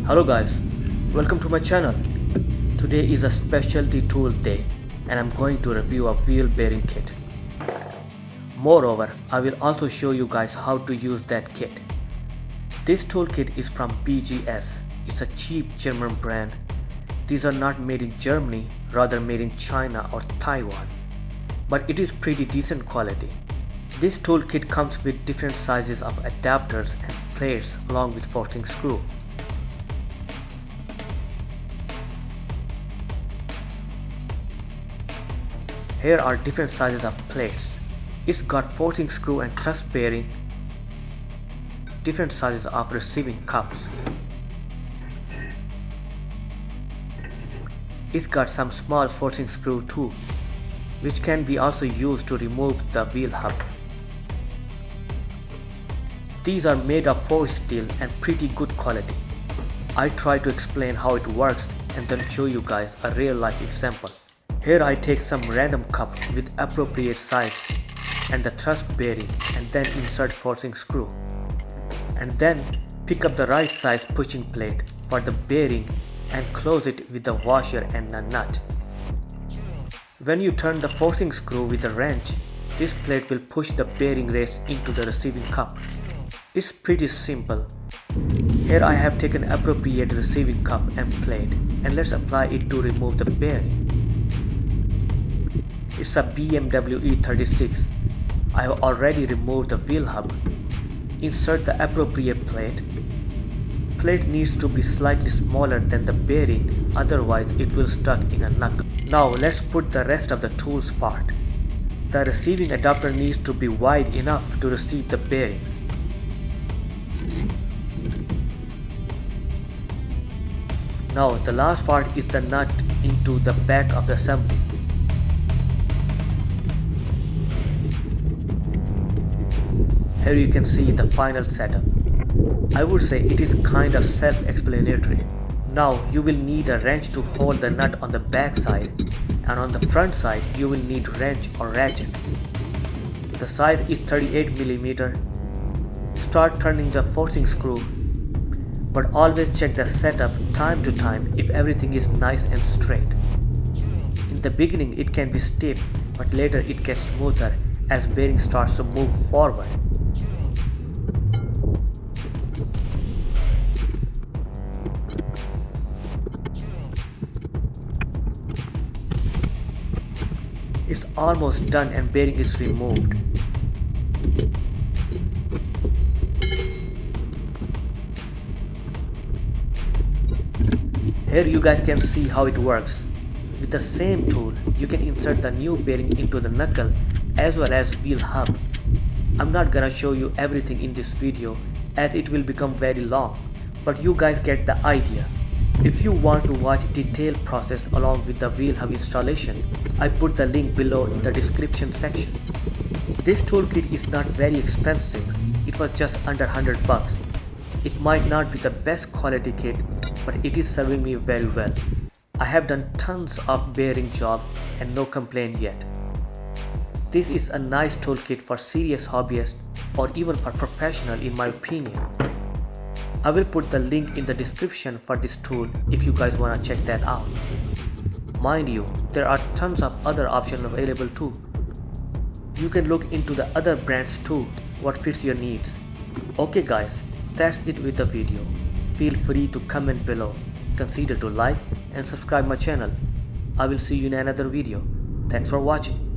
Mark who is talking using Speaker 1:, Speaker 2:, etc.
Speaker 1: Hello guys, welcome to my channel. Today is a specialty tool day and I'm going to review a wheel bearing kit. Moreover, I will also show you guys how to use that kit. This toolkit is from BGS. It's a cheap German brand. These are not made in Germany, rather made in China or Taiwan. But it is pretty decent quality. This toolkit comes with different sizes of adapters and plates along with forcing screw. Here are different sizes of plates. It's got forcing screw and thrust bearing, different sizes of receiving cups. It's got some small forcing screw too, which can be also used to remove the wheel hub. These are made of forged steel and pretty good quality. I try to explain how it works and then show you guys a real life example. Here I take some random cup with appropriate size and the thrust bearing and then insert forcing screw. And then pick up the right size pushing plate for the bearing and close it with the washer and a nut. When you turn the forcing screw with a wrench, this plate will push the bearing race into the receiving cup. It's pretty simple. Here I have taken appropriate receiving cup and plate and let's apply it to remove the bearing. It's a BMW E36. I have already removed the wheel hub. Insert the appropriate plate. Plate needs to be slightly smaller than the bearing, otherwise it will stuck in a knuckle. Now let's put the rest of the tools part. The receiving adapter needs to be wide enough to receive the bearing. Now the last part is the nut into the back of the assembly. Here you can see the final setup. I would say it is kind of self-explanatory. Now you will need a wrench to hold the nut on the back side, and on the front side you will need wrench or ratchet. The size is 38mm. Start turning the forcing screw, but always check the setup time to time if everything is nice and straight. In the beginning it can be stiff, but later it gets smoother as bearing starts to move forward. It's almost done and bearing is removed. Here you guys can see how it works. With the same tool, you can insert the new bearing into the knuckle as well as wheel hub. I'm not gonna show you everything in this video as it will become very long, but you guys get the idea. If you want to watch detailed process along with the wheel hub installation, I put the link below in the description section. This toolkit is not very expensive, it was just under 100 bucks. It might not be the best quality kit, but it is serving me very well. I have done tons of bearing job and no complaint yet. This is a nice toolkit for serious hobbyists or even for professional in my opinion. I will put the link in the description for this tool if you guys wanna check that out. Mind you, there are tons of other options available too. You can look into the other brands too, what fits your needs. Okay guys, that's it with the video. Feel free to comment below. Consider to like and subscribe my channel. I will see you in another video. Thanks for watching.